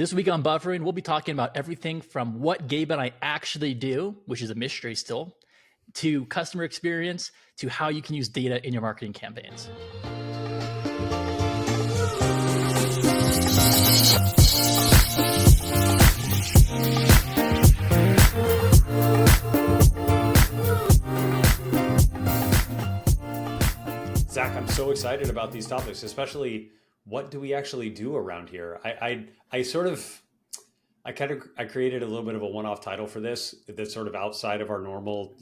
This week on Buffering, we'll be talking about everything from what Gabe and I actually do, which is a mystery still, to customer experience, to how you can use data in your marketing campaigns. Zach, I'm so excited about these topics, especially what do we actually do around here? I created a little bit of a one-off title for this that's sort of outside of our normal,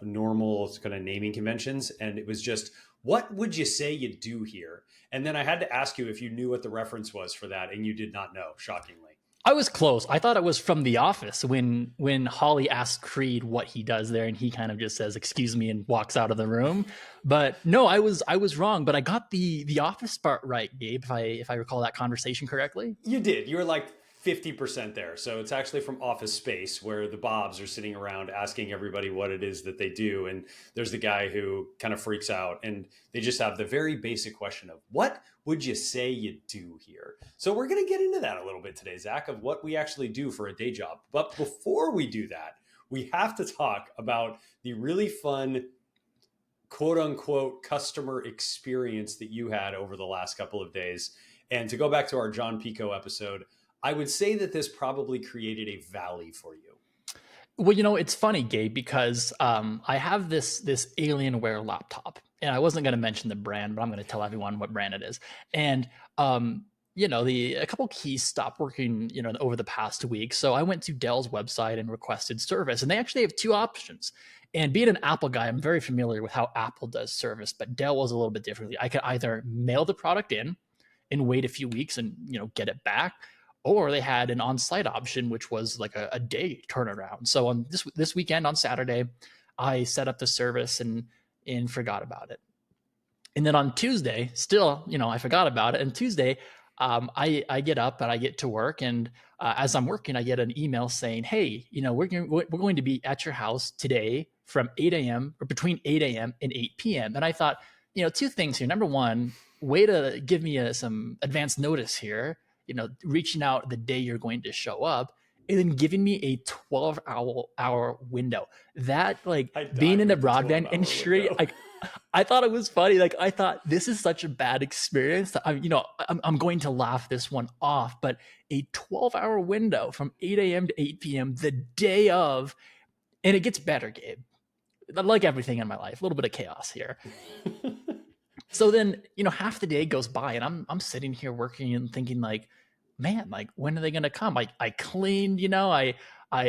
normal kind of naming conventions. And it was just, what would you say you do here? And then I had to ask you if you knew what the reference was for that, and you did not know, shockingly. I was close. I thought it was from The Office when Holly asks Creed what he does there, and he kind of just says, "Excuse me," and walks out of the room. But no, I was wrong. But I got the Office part right, Gabe. If I recall that conversation correctly. You did. You were like 50% there. So it's actually from Office Space, where the Bobs are sitting around asking everybody what it is that they do. And there's the guy who kind of freaks out, and they just have the very basic question of, what would you say you do here? So we're going to get into that a little bit today, Zach, of what we actually do for a day job. But before we do that, we have to talk about the really fun, quote unquote, customer experience that you had over the last couple of days. And to go back to our John Pico episode, I would say that this probably created a valley for you. Well, it's funny, Gabe, because I have this Alienware laptop, and I wasn't going to mention the brand, but I'm going to tell everyone what brand it is. And a couple keys stopped working, over the past week. So I went to Dell's website and requested service, and they actually have two options. And being an Apple guy, I'm very familiar with how Apple does service, but Dell was a little bit differently. I could either mail the product in and wait a few weeks and get it back, or they had an on-site option, which was like a day turnaround. So on this weekend on Saturday, I set up the service and forgot about it. And then on Tuesday, still, I forgot about it. And Tuesday, I get up and I get to work. And as I'm working, I get an email saying, "Hey, we're going to be at your house today from 8 a.m. or between 8 a.m. and 8 p.m." And I thought, two things here. Number one, way to give me some advance notice here. Reaching out the day you're going to show up, and then giving me a 12-hour window. That, being in the broadband industry, I thought it was funny. I thought, this is such a bad experience that I'm going to laugh this one off. But a 12-hour window from 8 a.m. to 8 p.m. the day of, and it gets better, Gabe. Like everything in my life, a little bit of chaos here. So then, half the day goes by, and I'm sitting here working and thinking, man, when are they going to come? I cleaned, I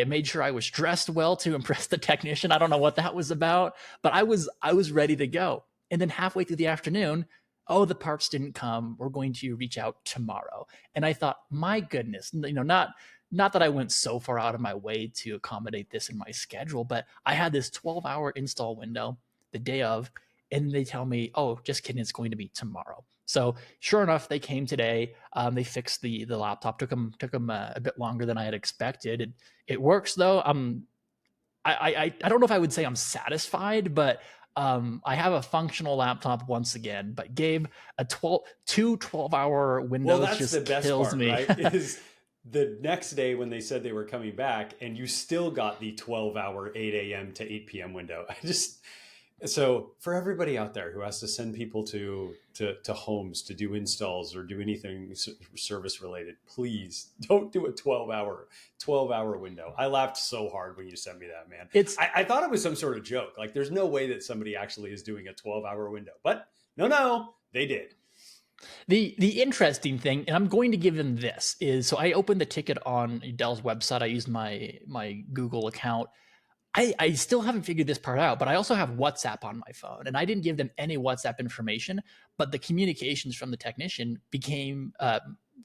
made sure I was dressed well to impress the technician. I don't know what that was about, but I was ready to go. And then halfway through the afternoon, oh, the parts didn't come. We're going to reach out tomorrow. And I thought, my goodness, not that I went so far out of my way to accommodate this in my schedule, but I had this 12-hour install window the day of. And they tell me, "Oh, just kidding, it's going to be tomorrow." So sure enough, they came today. They fixed the laptop. Took them a bit longer than I had expected. It works though. I don't know if I would say I'm satisfied, but I have a functional laptop once again. But Gabe, two 12-hour windows, well, that's just the best kills part, me. Right? Is the next day when they said they were coming back, and you still got the 12-hour 8 a.m. to 8 p.m. window. So for everybody out there who has to send people to homes to do installs or do anything service related, please don't do a 12-hour window. I laughed so hard when you sent me that, man. I thought it was some sort of joke. There's no way that somebody actually is doing a 12-hour window, but no, they did. The interesting thing, and I'm going to give them this, is so I opened the ticket on Dell's website. I used my Google account. I still haven't figured this part out, but I also have WhatsApp on my phone, and I didn't give them any WhatsApp information, but the communications from the technician came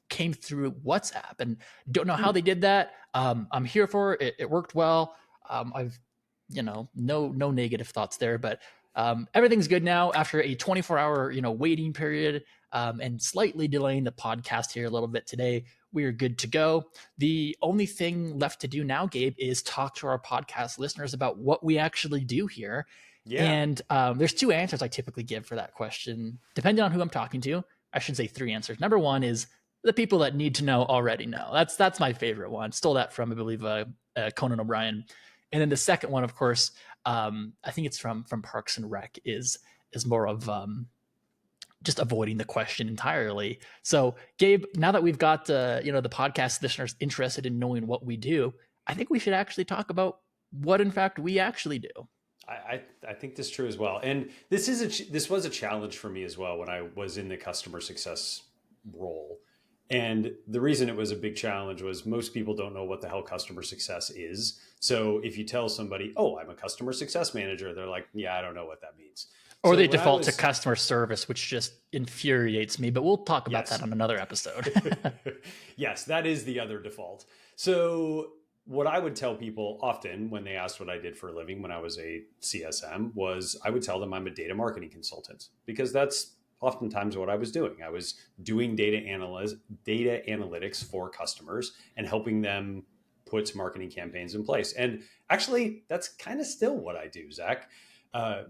through WhatsApp, and don't know how they did that. I'm here for it. It worked well. I've, no negative thoughts there, but everything's good now after a 24-hour, waiting period, and slightly delaying the podcast here a little bit today. We're good to go. The only thing left to do now, Gabe, is talk to our podcast listeners about what we actually do here. Yeah. And there's two answers I typically give for that question, depending on who I'm talking to. I should say three answers. Number one is The people that need to know already know. That's my favorite one. Stole that from, I believe, Conan O'Brien. And then the second one, of course, I think it's from Parks and Rec, is more of just avoiding the question entirely. So, Gabe, now that we've got the podcast listeners interested in knowing what we do, I think we should actually talk about what, in fact, we actually do. I think this is true as well. And this was a challenge for me as well when I was in the customer success role. And the reason it was a big challenge was most people don't know what the hell customer success is. So if you tell somebody, "Oh, I'm a customer success manager," they're like, "Yeah, I don't know what that means." Or So they when I default to was customer service, which just infuriates me. But we'll talk about that Yes. on another episode. Yes, that is the other default. So, what I would tell people often when they asked what I did for a living when I was a CSM was I would tell them I'm a data marketing consultant because that's oftentimes what I was doing. I was doing data analytics for customers and helping them put marketing campaigns in place. And actually, that's kind of still what I do, Zach.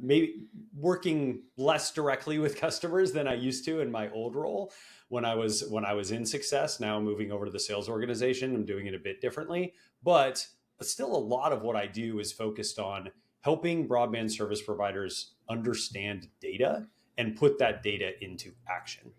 Maybe working less directly with customers than I used to in my old role when I was in success. Now moving over to the sales organization, I'm doing it a bit differently, but still a lot of what I do is focused on helping broadband service providers understand data and put that data into action.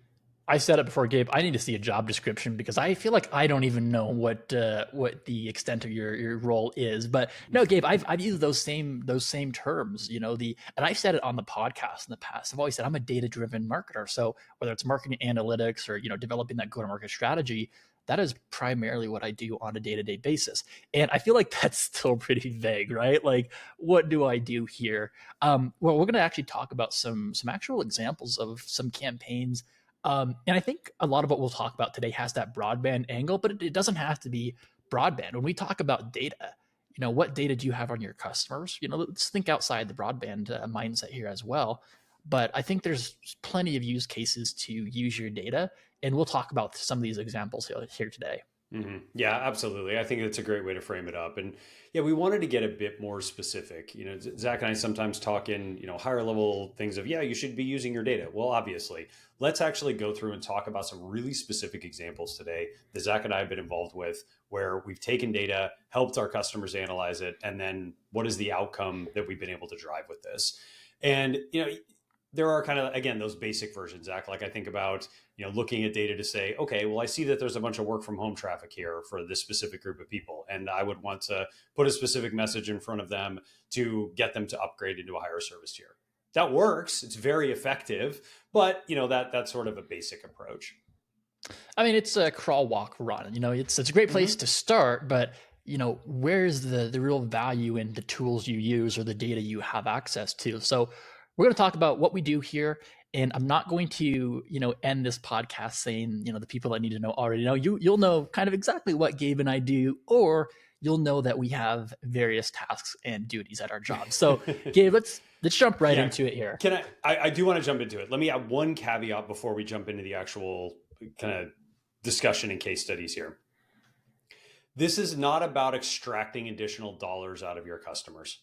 I said it before, Gabe. I need to see a job description because I feel like I don't even know what the extent of your role is. But no, Gabe, I've used those same terms. And I've said it on the podcast in the past. I've always said I'm a data driven marketer. So whether it's marketing analytics or developing that go to market strategy, that is primarily what I do on a day to day basis. And I feel like that's still pretty vague, right? Like, what do I do here? Well, we're going to actually talk about some actual examples of some campaigns, and I think a lot of what we'll talk about today has that broadband angle, but it doesn't have to be broadband. When we talk about data, what data do you have on your customers? Let's think outside the broadband mindset here as well. But I think there's plenty of use cases to use your data, and we'll talk about some of these examples here today. Yeah, absolutely. I think it's a great way to frame it up. And yeah, we wanted to get a bit more specific. Zach and I sometimes talk in, higher level things of, yeah, you should be using your data. Well, obviously, let's actually go through and talk about some really specific examples today that Zach and I have been involved with where we've taken data, helped our customers analyze it, and then what is the outcome that we've been able to drive with this? And, there are kind of, again, those basic versions, Zach. Like I think about, looking at data to say, okay, well, I see that there's a bunch of work from home traffic here for this specific group of people. And I would want to put a specific message in front of them to get them to upgrade into a higher service tier. That works. It's very effective, but that's sort of a basic approach. I mean, it's a crawl, walk, run. It's a great place Mm-hmm. to start, but where's the real value in the tools you use or the data you have access to? So we're going to talk about what we do here, and I'm not going to end this podcast saying the people that need to know already know. You'll know kind of exactly what Gabe and I do, or you'll know that we have various tasks and duties at our jobs. So Gabe, let's jump right Yeah. into it here. Can I do want to jump into it. Let me add one caveat before we jump into the actual kind of discussion and case studies here. This is not about extracting additional dollars out of your customers.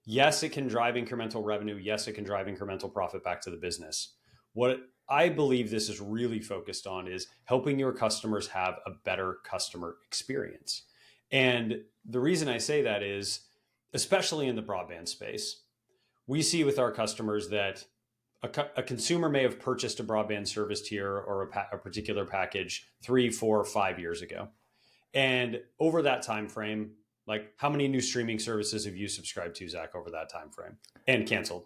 Yes, it can drive incremental revenue. Yes, it can drive incremental profit back to the business. What I believe this is really focused on is helping your customers have a better customer experience. And the reason I say that is, especially in the broadband space, we see with our customers that a consumer may have purchased a broadband service tier or a particular package 3, 4, 5 years ago. And over that time frame, like how many new streaming services have you subscribed to, Zach, over that time frame and canceled?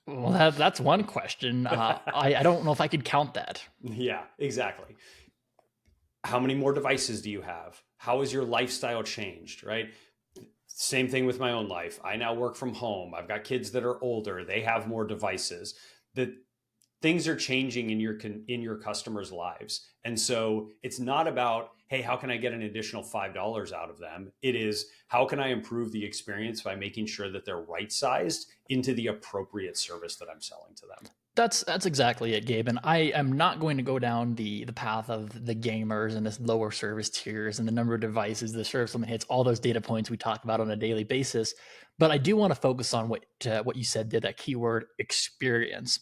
Well, that's one question. I don't know if I could count that. Yeah, exactly. How many more devices do you have? How has your lifestyle changed, right? Same thing with my own life. I now work from home. I've got kids that are older. They have more devices. That things are changing in your customers' lives. And so it's not about, hey, how can I get an additional $5 out of them? It is, how can I improve the experience by making sure that they're right sized into the appropriate service that I'm selling to them? That's exactly it, Gabe. And I am not going to go down the path of the gamers and this lower service tiers and the number of devices, the service limit hits, all those data points we talk about on a daily basis. But I do want to focus on what you said there, that keyword experience.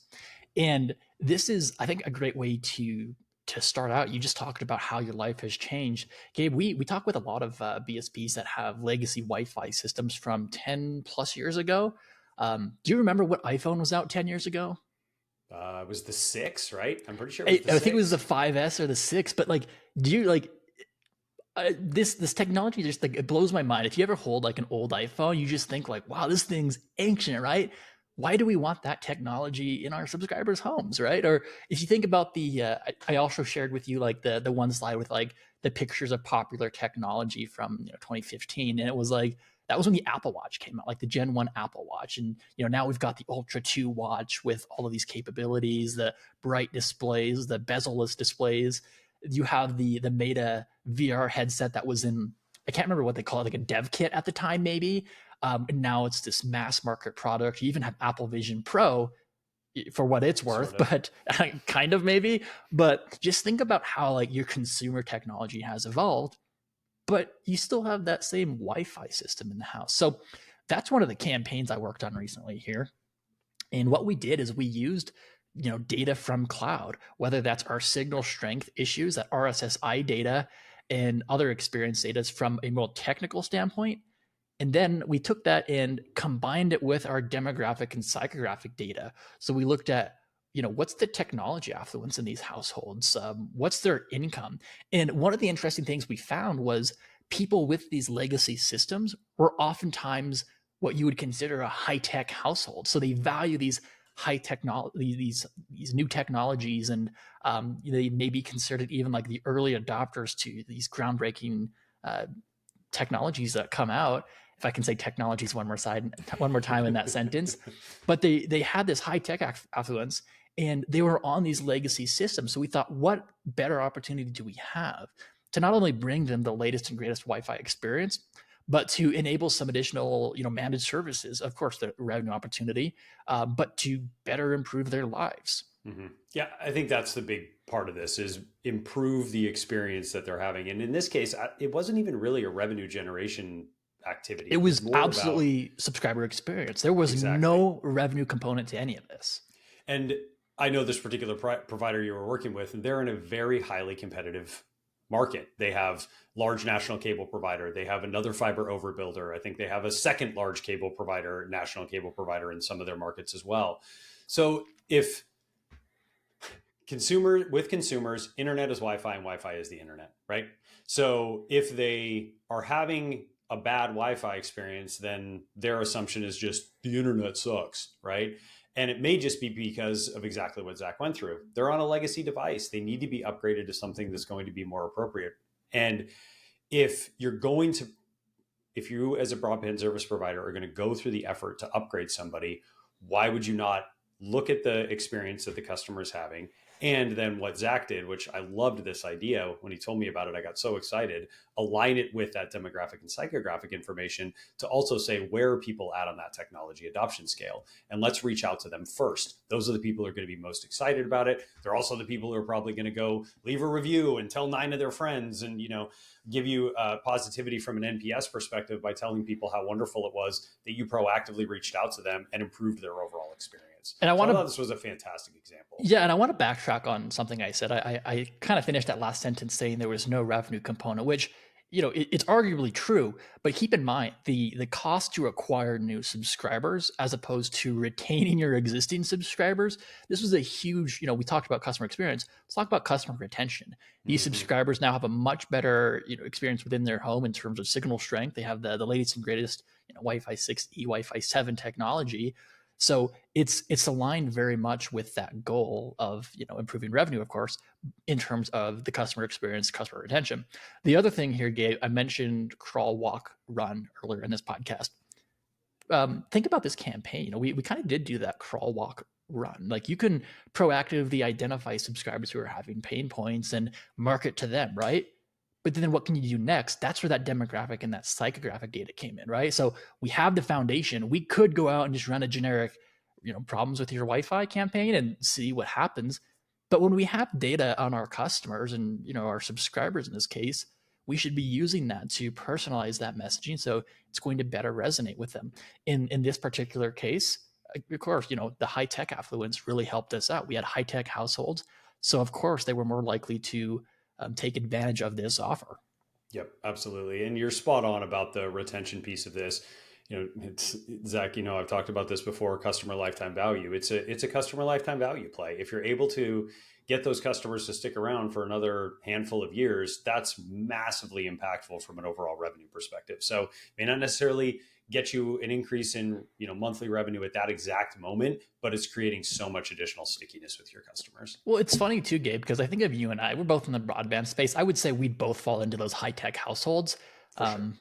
And this is, I think, a great way to to start out, you just talked about how your life has changed. Gabe, we talk with a lot of BSPs that have legacy Wi-Fi systems from 10 plus years ago. Do you remember what iPhone was out 10 years ago? It was the six, right? I'm pretty sure it was the I think it was the six. 5S or the 6, but like, do you like this technology just like it blows my mind. If you ever hold like an old iPhone, you just think like, wow, this thing's ancient, right? Why do we want that technology in our subscribers' homes, right? Or if you think about I also shared with you like the one slide with like the pictures of popular technology from 2015, and it was like that was when the Apple Watch came out, like the Gen 1 Apple Watch, and now we've got the Ultra 2 watch with all of these capabilities, the bright displays, the bezel-less displays. You have the Meta VR headset that was in, I can't remember what they call it, like a dev kit at the time, maybe. And now it's this mass market product. You even have Apple Vision Pro for what it's Sort worth, of. but kind of maybe. But just think about how like your consumer technology has evolved, but you still have that same Wi-Fi system in the house. So that's one of the campaigns I worked on recently here. And what we did is we used data from cloud, whether that's our signal strength issues, that RSSI data, and other experience data from a more technical standpoint. And then we took that and combined it with our demographic and psychographic data. So we looked at, what's the technology affluence in these households? What's their income? And one of the interesting things we found was people with these legacy systems were oftentimes what you would consider a high tech household. So they value these high technology, these new technologies, and they may be considered even like the early adopters to these groundbreaking uh, technologies that come out, if I can say technologies one more time in that sentence. But they had this high tech affluence, and they were on these legacy systems. So we thought, what better opportunity do we have to not only bring them the latest and greatest Wi-Fi experience, but to enable some additional, managed services, of course, the revenue opportunity, but to better improve their lives. Mm-hmm. Yeah, I think that's the big part of this is improve the experience that they're having. And in this case, it wasn't even really a revenue generation activity. It It was was more about absolutely subscriber experience. There was exactly. no revenue component to any of this. And I know this particular provider you were working with, and they're in a very highly competitive market. They have large national cable provider. They have another fiber overbuilder. I think they have a second large cable provider, national cable provider in some of their markets as well. So if consumers, internet is Wi-Fi and Wi-Fi is the internet, right? So if they are having a bad Wi-Fi experience, then their assumption is just the internet sucks, right? And it may just be because of exactly what Zach went through. They're on a legacy device. They need to be upgraded to something that's going to be more appropriate. And if you're going to, if you as a broadband service provider are going to go through the effort to upgrade somebody, why would you not look at the experience that the customer is having? And then what Zach did, which I loved this idea when he told me about it, I got so excited, align it with that demographic and psychographic information to also say where are people at on that technology adoption scale. And let's reach out to them first. Those are the people who are going to be most excited about it. They're also the people who are probably going to go leave a review and tell 9 of their friends and, give you positivity from an NPS perspective by telling people how wonderful it was that you proactively reached out to them and improved their overall experience. And I So want I to, thought this was a fantastic example. yeah, and I want to backtrack on something I said. I kind of finished that last sentence saying there was no revenue component, which it's arguably true. But keep in mind the cost to acquire new subscribers as opposed to retaining your existing subscribers. This was a huge. We talked about customer experience. Let's talk about customer retention. These Mm-hmm. subscribers now have a much better experience within their home in terms of signal strength. They have the latest and greatest Wi-Fi 6E, Wi-Fi 7 technology. So it's aligned very much with that goal of improving revenue, of course, in terms of the customer experience, customer retention. The other thing here, Gabe, I mentioned crawl, walk, run earlier in this podcast. Think about this campaign. We kind of did do that crawl, walk, run. Like you can proactively identify subscribers who are having pain points and market to them, right? But then what can you do next? That's where that demographic and that psychographic data came in, right? So we have the foundation. We could go out and just run a generic, problems with your Wi-Fi campaign and see what happens. But when we have data on our customers and our subscribers in this case, we should be using that to personalize that messaging so it's going to better resonate with them. In this particular case, of course, the high tech affluence really helped us out. We had high tech households, So of course they were more likely to take advantage of this offer. Yep, absolutely. And you're spot on about the retention piece of this. It's Zach, I've talked about this before, customer lifetime value. It's a customer lifetime value play. If you're able to get those customers to stick around for another handful of years, that's massively impactful from an overall revenue perspective. So it may not necessarily get you an increase in, monthly revenue at that exact moment, but it's creating so much additional stickiness with your customers. Well, it's funny too, Gabe, because I think of you and I, we're both in the broadband space. I would say we both fall into those high tech households. For sure.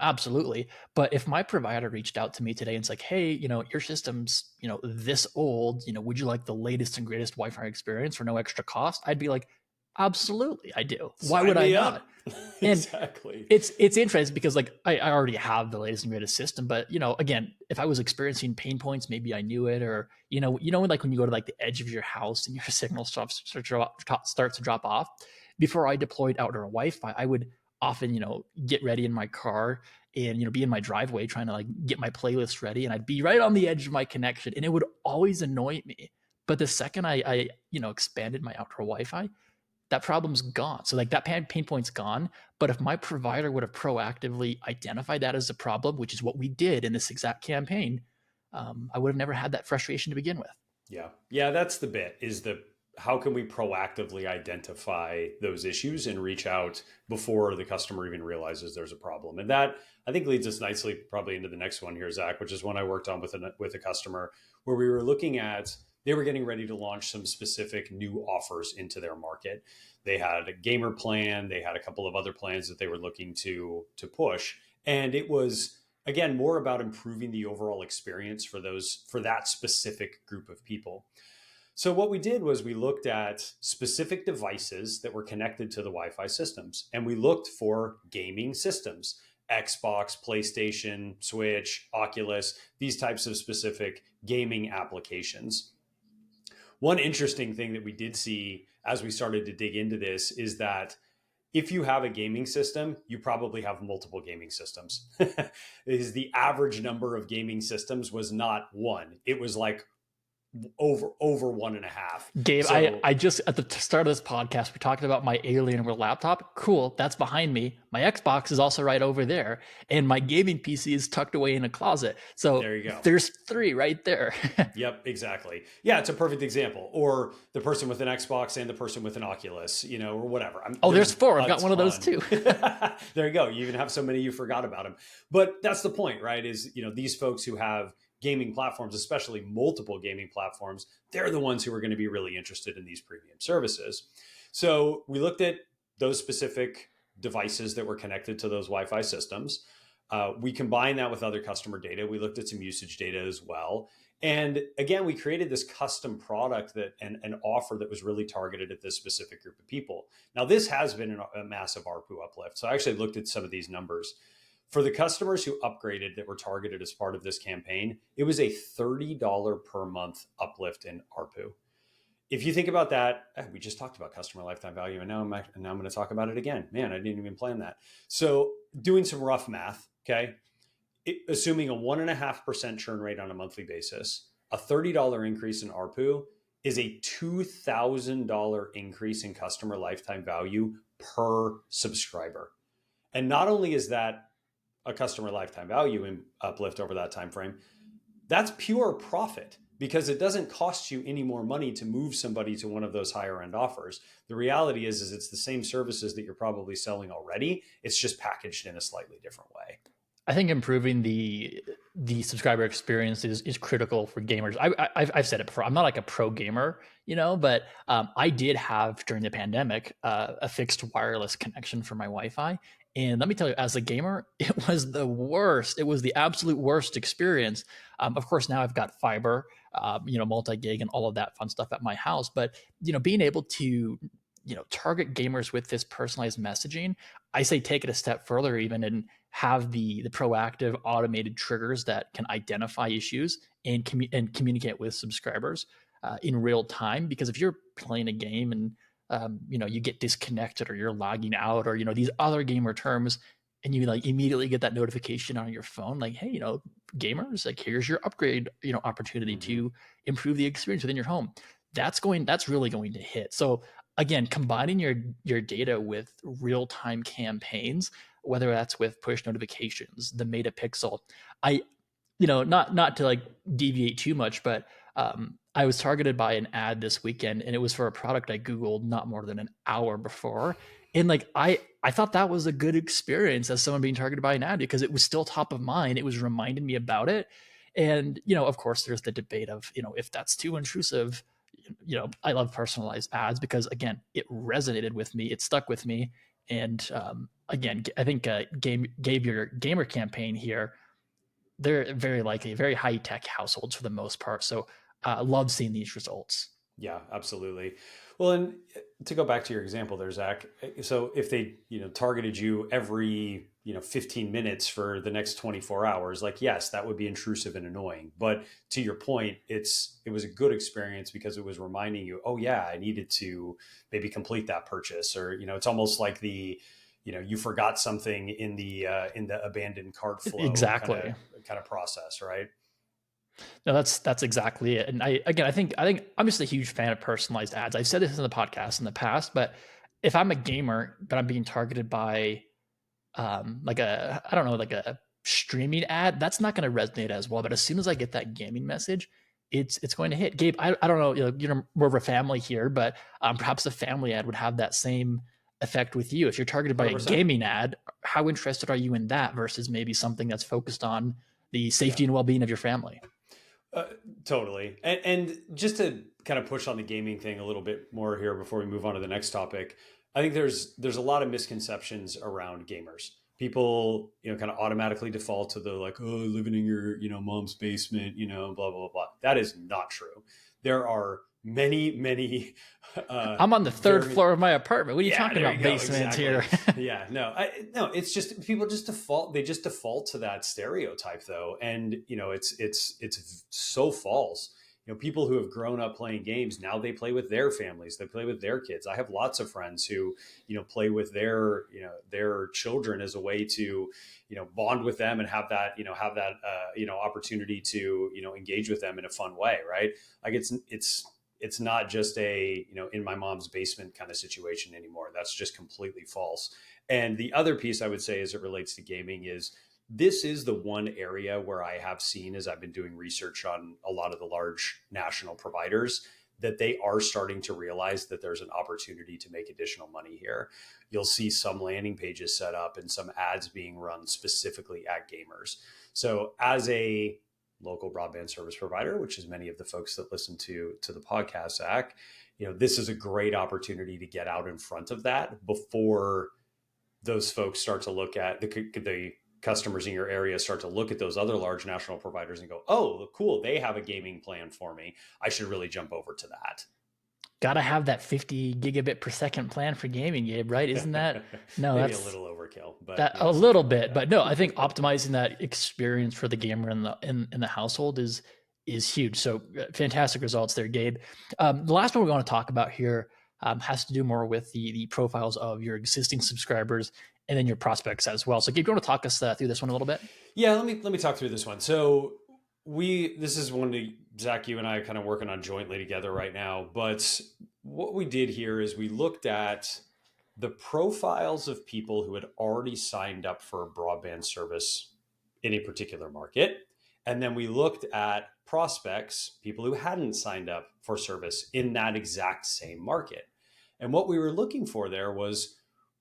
Absolutely. But if my provider reached out to me today and it's like, hey, your system's, this old, would you like the latest and greatest Wi Fi experience for no extra cost? I'd be like, absolutely, I do. Why would Sign I me not? up. And Exactly. it's interesting because like I already have the latest and greatest system, but again, if I was experiencing pain points, maybe I knew it, or like when you go to like the edge of your house and your signal starts to drop off. Before I deployed outdoor Wi-Fi, I would often get ready in my car and be in my driveway trying to like get my playlist ready, and I'd be right on the edge of my connection, and it would always annoy me. But the second I expanded my outdoor Wi-Fi, that problem's gone. So like that pain point's gone. But if my provider would have proactively identified that as a problem, which is what we did in this exact campaign, I would have never had that frustration to begin with. Yeah. Yeah, that's the bit is the how can we proactively identify those issues and reach out before the customer even realizes there's a problem. And that I think leads us nicely probably into the next one here, Zach, which is one I worked on with a customer where we were looking at they were getting ready to launch some specific new offers into their market. They had a gamer plan, they had a couple of other plans that they were looking to push. And it was again more about improving the overall experience for that specific group of people. So what we did was we looked at specific devices that were connected to the Wi-Fi systems, and we looked for gaming systems: Xbox, PlayStation, Switch, Oculus, these types of specific gaming applications. One interesting thing that we did see as we started to dig into this is that if you have a gaming system, you probably have multiple gaming systems. Is the average number of gaming systems was not one; it was like over one and a half. Gabe, So I just at the start of this podcast, we're talking about my Alienware laptop. Cool, that's behind me. My Xbox is also right over there, and my gaming PC is tucked away in a closet. So there you go. there's three right there. Yep, exactly. Yeah, it's a perfect example. Or the person with an Xbox and the person with an Oculus, or whatever. Oh, there's There's four. I've a got one of those ton. too. There you go. You even have so many you forgot about them. But that's the point, right? Is these folks who have gaming platforms, especially multiple gaming platforms, they're the ones who are going to be really interested in these premium services. So we looked at those specific devices that were connected to those Wi-Fi systems. We combined that with other customer data. We looked at some usage data as well. And again, we created this custom product that and an offer that was really targeted at this specific group of people. Now, this has been a massive ARPU uplift. So I actually looked at some of these numbers. For the customers who upgraded that were targeted as part of this campaign, it was a $30 per month uplift in ARPU. If you think about that, we just talked about customer lifetime value, and now I'm going to talk about it again. Man, I didn't even plan that. So, doing some rough math, okay, assuming a 1.5% churn rate on a monthly basis, a $30 increase in ARPU is a $2,000 increase in customer lifetime value per subscriber. And not only is that a customer lifetime value in uplift over that time frame, that's pure profit because it doesn't cost you any more money to move somebody to one of those higher end offers. The reality is it's the same services that you're probably selling already. It's just packaged in a slightly different way. I think improving the subscriber experience is critical for gamers. I've said it before. I'm not like a pro gamer, but I did have during the pandemic a fixed wireless connection for my Wi-Fi, and let me tell you, as a gamer, it was the worst. It was the absolute worst experience. Of course, now I've got fiber, multi-gig, and all of that fun stuff at my house. But being able to target gamers with this personalized messaging, I say take it a step further even and have the proactive automated triggers that can identify issues and communicate with subscribers in real time. Because if you're playing a game and you get disconnected or you're logging out or these other gamer terms, and you like immediately get that notification on your phone like, hey, gamers, like here's your upgrade opportunity Mm-hmm. to improve the experience within your home. that's really going to hit. So again, combining your data with real-time campaigns, whether that's with push notifications, the meta pixel. I not to like deviate too much, but I was targeted by an ad this weekend, and it was for a product I Googled not more than an hour before. And like I thought that was a good experience as someone being targeted by an ad because it was still top of mind. It was reminding me about it. And, of course, there's the debate of, if that's too intrusive. I love personalized ads because, again, it resonated with me. It stuck with me. And again, I think Gabe, your gamer campaign here, they're very likely very high tech households for the most part. So love seeing these results. Yeah, absolutely. Well, and to go back to your example there, Zach, so if they, targeted you every, 15 minutes for the next 24 hours, like, yes, that would be intrusive and annoying. But to your point, it was a good experience because it was reminding you, oh yeah, I needed to maybe complete that purchase, or, it's almost like you forgot something in the abandoned cart flow Exactly. kind of process, right? No, that's exactly it. And I think I'm just a huge fan of personalized ads. I've said this in the podcast in the past, but if I'm a gamer but I'm being targeted by like a I don't know like a streaming ad, that's not going to resonate as well. But as soon as I get that gaming message, it's going to hit. Gabe, I don't know, we're of a family here, but perhaps a family ad would have that same effect with you. If you're targeted by a 100%. gaming ad, how interested are you in that versus maybe something that's focused on the Yeah. safety and well-being of your family? Uh, totally. And just to kind of push on the gaming thing a little bit more here before we move on to the next topic, I think there's a lot of misconceptions around gamers. People, kind of automatically default to the like, oh, living in your, mom's basement, blah, blah, blah. That is not true. There are many, many I'm on the third very floor of my apartment. What are you yeah, talking there you about go. basements Exactly. here? Yeah, no, it's just people just default. They just default to that stereotype, though, and it's so false. People who have grown up playing games now they play with their families. They play with their kids. I have lots of friends who play with their children as a way to bond with them and have that opportunity to engage with them in a fun way, right? Like it's not just a in my mom's basement kind of situation anymore. That's just completely false. And the other piece I would say as it relates to gaming is this is the one area where I have seen as I've been doing research on a lot of the large national providers that they are starting to realize that there's an opportunity to make additional money here. You'll see some landing pages set up and some ads being run specifically at gamers. So as a local broadband service provider, which is many of the folks that listen to the podcast, Zach, this is a great opportunity to get out in front of that before those folks start to look at the customers in your area start to look at those other large national providers and go, oh, cool, they have a gaming plan for me. I should really jump over to Gotta have that 50 gigabit per second plan for gaming, Gabe, right? Isn't that that. no, Maybe a that's little overkill, but that a something little like bit, that. but no, I think optimizing that experience for the gamer in the household is huge. So fantastic results there, Gabe. The last one we want to talk about here has to do more with the profiles of your existing subscribers and then your prospects as well. So, Gabe, you want to talk us through this one a little bit? Yeah, let me talk through this one. So this is one that Zach, you and I are kind of working on jointly together right now. But what we did here is we looked at the profiles of people who had already signed up for a broadband service in a particular market. And then we looked at prospects, people who hadn't signed up for service in that exact same market. And what we were looking for there was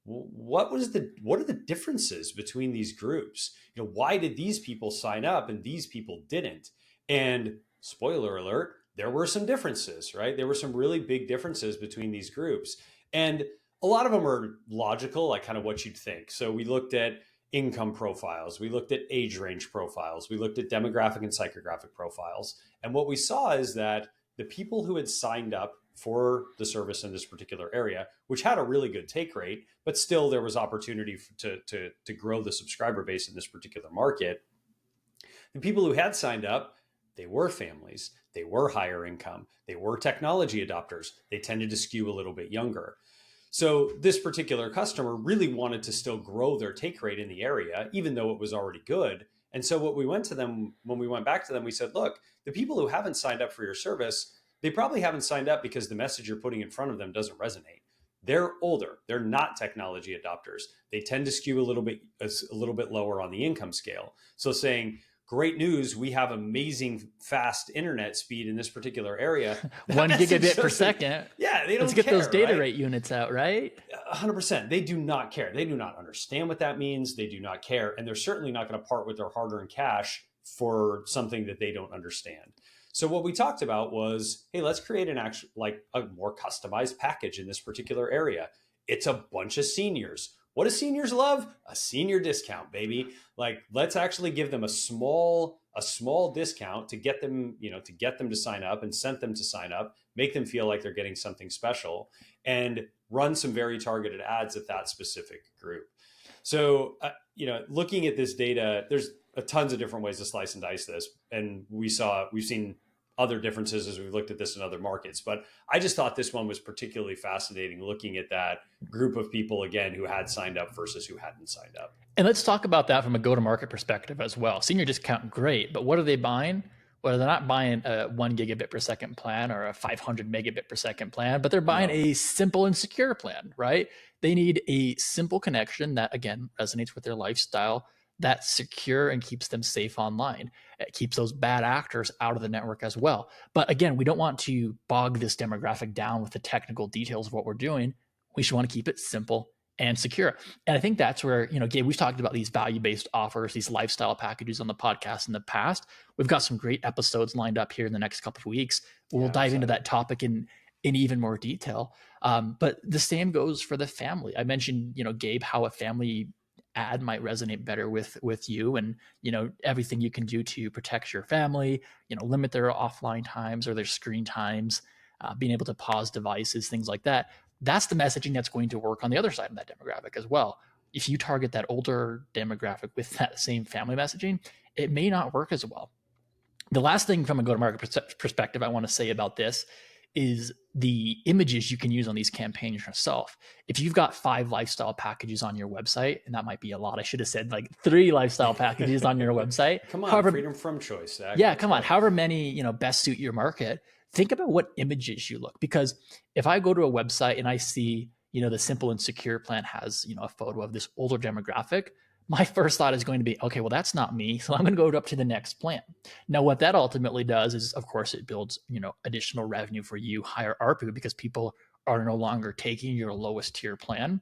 what are the differences between these groups? Why did these people sign up and these people didn't? And spoiler alert, there were some differences, right? There were some really big differences between these groups. And a lot of them are logical, like kind of what you'd think. So we looked at income profiles, we looked at age range profiles, we looked at demographic and psychographic profiles. And what we saw is that the people who had signed up for the service in this particular area, which had a really good take rate, but still there was opportunity to grow the subscriber base in this particular market. The people who had signed up, they were families, they were higher income, they were technology adopters, they tended to skew a little bit younger. So this particular customer really wanted to still grow their take rate in the area, even though it was already good. And so what we went to them, when we went back to them, we said, look, the people who haven't signed up for your service, they probably haven't signed up because the message you're putting in front of them doesn't resonate. They're older. They're not technology adopters. They tend to skew a little bit lower on the income scale. So saying, great news, we have amazing fast internet speed in this particular area. That One message gigabit per doesn't, second. yeah, they Let's don't get those care, data right? rate units out, right? 100%. They do not care. They do not understand what that means. They do not care. And they're certainly not going to part with their hard earned cash for something that they don't understand. So what we talked about was, hey, let's create like a more customized package in this particular area. It's a bunch of seniors. What do seniors love? A senior discount, baby. Like, let's actually give them a small discount to get them, to sign up and send them to sign up, make them feel like they're getting something special, and run some very targeted ads at that specific group. So, looking at this data, there's tons of different ways to slice and dice this, and we've seen other differences as we've looked at this in other markets. But I just thought this one was particularly fascinating, looking at that group of people again who had signed up versus who hadn't signed up. And let's talk about that from a go-to-market perspective as well. Senior discount, great, but what are they buying? Well, they're not buying a 1 gigabit per second plan or a 500 megabit per second plan, but they're buying No. a simple and secure plan, right? They need a simple connection that, again, resonates with their lifestyle, that's secure and keeps them safe online. It keeps those bad actors out of the network as well. But again, we don't want to bog this demographic down with the technical details of what we're doing. We should want to keep it simple and secure. And I think that's where, Gabe, we've talked about these value-based offers, these lifestyle packages on the podcast in the past. We've got some great episodes lined up here in the next couple of weeks. We'll Yeah, I'm dive into excited. that topic in even more detail. But the same goes for the family. I mentioned, Gabe, how a family ad might resonate better with you, and everything you can do to protect your family, limit their offline times or their screen times, being able to pause devices, things like that. That's the messaging that's going to work on the other side of that demographic as well. If you target that older demographic with that same family messaging, it may not work as well. The last thing from a go-to-market perspective I want to say about this is the images you can use on these campaigns yourself. If you've got 5 lifestyle packages on your website, and that might be a lot, I should have said like 3 lifestyle packages on your website. Come on, However, freedom from choice, Zach. yeah, Let's come on, go. however many, best suit your market, think about what images you look. Because if I go to a website and I see, the simple and secure plan has, a photo of this older demographic, my first thought is going to be, okay, well, that's not me. So I'm going to go up to the next plan. Now, what that ultimately does is, of course, it builds, additional revenue for you, higher ARPU, because people are no longer taking your lowest tier plan.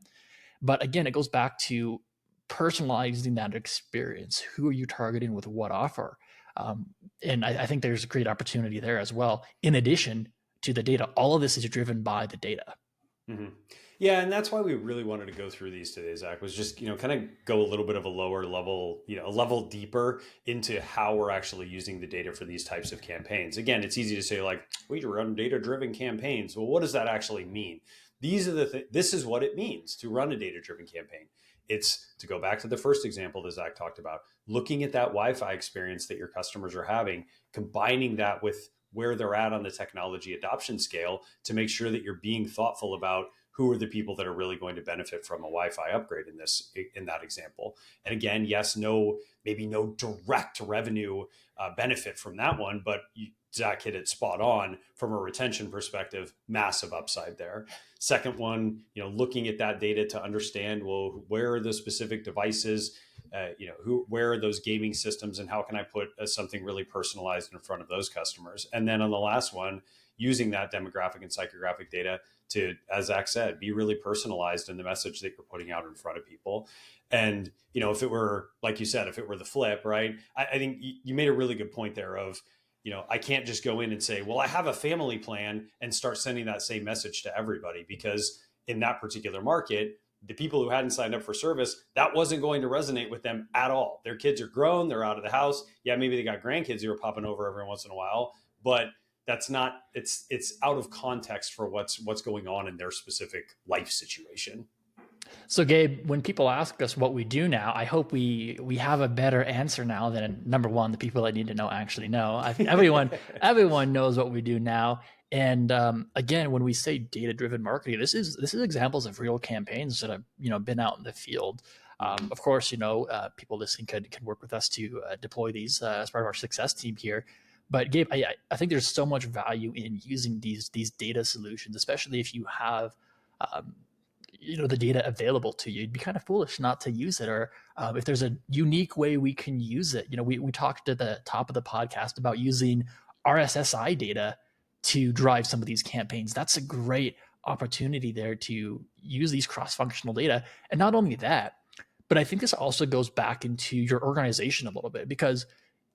But again, it goes back to personalizing that experience. Who are you targeting with what offer? And I think there's a great opportunity there as well. In addition to the data, all of this is driven by the data. Mm-hmm. Yeah, and that's why we really wanted to go through these today, Zach, was just, kind of go a little bit of a lower level, a level deeper into how we're actually using the data for these types of campaigns. Again, it's easy to say like, we run data-driven campaigns. Well, what does that actually mean? This is what it means to run a data-driven campaign. It's to go back to the first example that Zach talked about, looking at that Wi-Fi experience that your customers are having, combining that with where they're at on the technology adoption scale to make sure that you're being thoughtful about who are the people that are really going to benefit from a Wi-Fi upgrade in that example. And again, yes, maybe no direct revenue benefit from that one, but Zach hit it spot on from a retention perspective, massive upside there. Second one, looking at that data to understand, well, where are the specific devices, where are those gaming systems, and how can I put something really personalized in front of those customers? And then on the last one, using that demographic and psychographic data to, as Zach said, be really personalized in the message that you're putting out in front of people. And, if it were, like you said, if it were the flip, right? I think you made a really good point there of, I can't just go in and say, well, I have a family plan and start sending that same message to everybody, because in that particular market, the people who hadn't signed up for service, that wasn't going to resonate with them at all. Their kids are grown, they're out of the house. Yeah, maybe they got grandkids who are popping over every once in a while, but that's not, it's out of context for what's going on in their specific life situation. So, Gabe, when people ask us what we do now, I hope we have a better answer now than number one, the people that need to know actually know. Everyone knows what we do now. And again, when we say data-driven marketing, this is examples of real campaigns that have been out in the field. Mm-hmm. Of course, people listening could work with us to deploy these as part of our success team here. But Gabe, I think there's so much value in using these data solutions, especially if you have um, the data available to you. You'd be kind of foolish not to use it, or if there's a unique way we can use it. We talked at the top of the podcast about using RSSI data to drive some of these campaigns. That's a great opportunity there to use these cross-functional data. And not only that, but I think this also goes back into your organization a little bit, because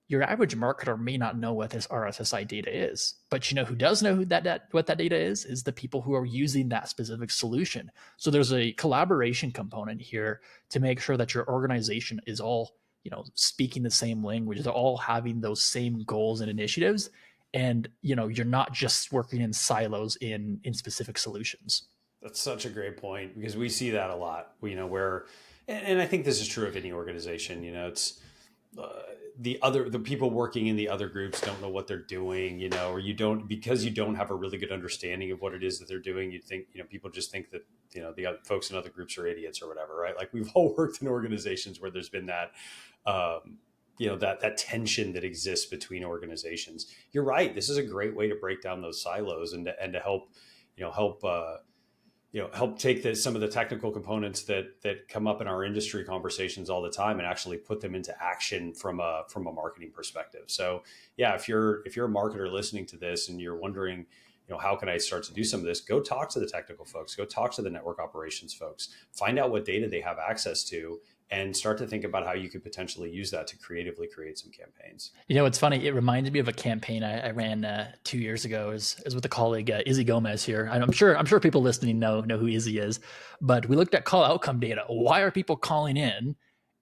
your average marketer may not know what this RSSI data is, but who does know what that data is the people who are using that specific solution. So there's a collaboration component here to make sure that your organization is all speaking the same language, they're all having those same goals and initiatives, and you're not just working in silos in specific solutions. That's such a great point because we see that a lot. Where, and I think this is true of any organization. It's uh, the people working in the other groups don't know what they're doing. Or you don't, because you don't have a really good understanding of what it is that they're doing. You think people just think that the other folks in other groups are idiots or whatever, right? Like we've all worked in organizations where there's been that. That tension that exists between organizations. You're right. This is a great way to break down those silos and to help, help help take some of the technical components that come up in our industry conversations all the time and actually put them into action from a marketing perspective. So yeah, if you're a marketer listening to this and you're wondering, how can I start to do some of this? Go talk to the technical folks, go talk to the network operations folks, find out what data they have access to, and start to think about how you could potentially use that to creatively create some campaigns. It's funny. It reminded me of a campaign I ran 2 years ago. Is with a colleague, Izzy Gomez here. I'm sure people listening know who Izzy is, but we looked at call outcome data. Why are people calling in?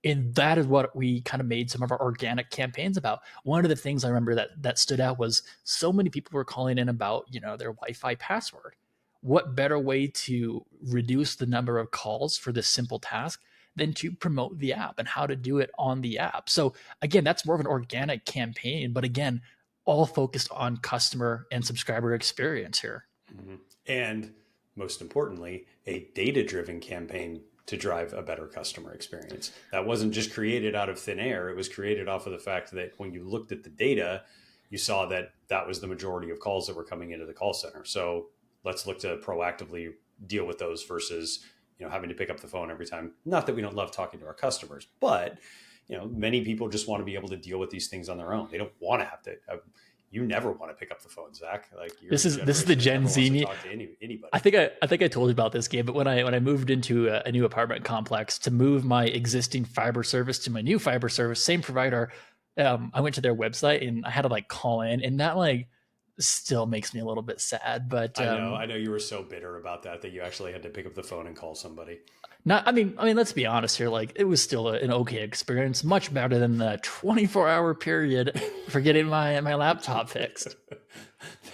And that is what we kind of made some of our organic campaigns about. One of the things I remember that stood out was so many people were calling in about their Wi-Fi password. What better way to reduce the number of calls for this simple task than to promote the app and how to do it on the app? So again, that's more of an organic campaign, but again, all focused on customer and subscriber experience here. Mm-hmm. And most importantly, a data-driven campaign to drive a better customer experience. That wasn't just created out of thin air. It was created off of the fact that when you looked at the data, you saw that was the majority of calls that were coming into the call center. So let's look to proactively deal with those versus having to pick up the phone every time. Not that we don't love talking to our customers, but many people just want to be able to deal with these things on their own. They don't want to have to. You never want to pick up the phone, Zach. Like this is the Gen Z me. Talk to anybody. I think I told you about this, Gabe. But when I moved into a new apartment complex, to move my existing fiber service to my new fiber service, same provider, I went to their website and I had to call in, and that still makes me a little bit sad. But I know you were so bitter about that you actually had to pick up the phone and call somebody. I mean, let's be honest here. It was still an okay experience, much better than the 24-hour period for getting my laptop fixed.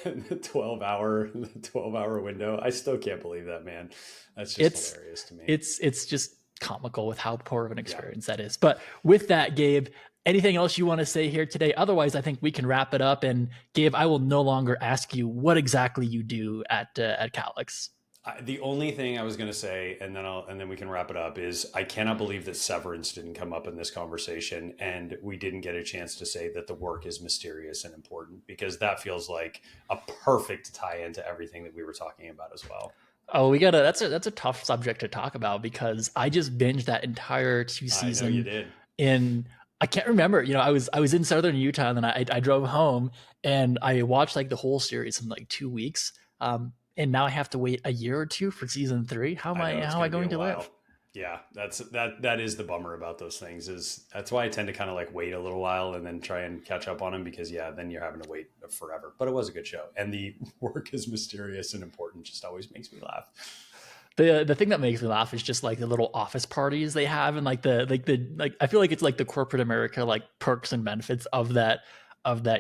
The 12-hour window. I still can't believe that, man. That's just hilarious to me. It's just comical with how poor of an experience that is. But with that, Gabe, anything else you want to say here today? Otherwise, I think we can wrap it up. And Gabe, I will no longer ask you what exactly you do at Calix. The only thing I was going to say, and then we can wrap it up, is I cannot believe that severance didn't come up in this conversation, and we didn't get a chance to say that the work is mysterious and important, because that feels like a perfect tie-in to everything that we were talking about as well. Oh, that's a tough subject to talk about, because I just binged that entire 2 season. I know you did. I can't remember. I was in southern Utah, and then I drove home and I watched the whole series in 2 weeks. And now I have to wait a year or two for season 3. How am I going to live? Yeah, that is the bummer about those things. That's why I tend to kind of wait a little while and then try and catch up on them, because then you're having to wait forever. But it was a good show, and the work is mysterious and important. Just always makes me laugh. The thing that makes me laugh is just the little office parties they have, and I feel like it's the corporate America perks and benefits of that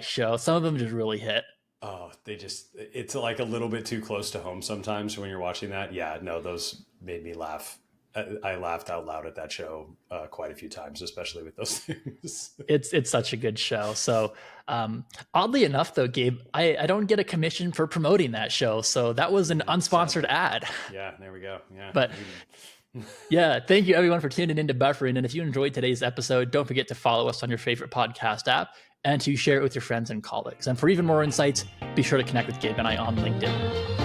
show. Some of them just really hit. Oh, it's a little bit too close to home sometimes when you're watching that. Yeah, no, those made me laugh. I laughed out loud at that show quite a few times, especially with those things. It's such a good show. So oddly enough, though, Gabe, I don't get a commission for promoting that show. So that was an unsponsored ad. Yeah, there we go. Yeah. But yeah, thank you everyone for tuning into Buffering. And if you enjoyed today's episode, don't forget to follow us on your favorite podcast app. and to share it with your friends and colleagues. And for even more insights, be sure to connect with Gabe and I on LinkedIn.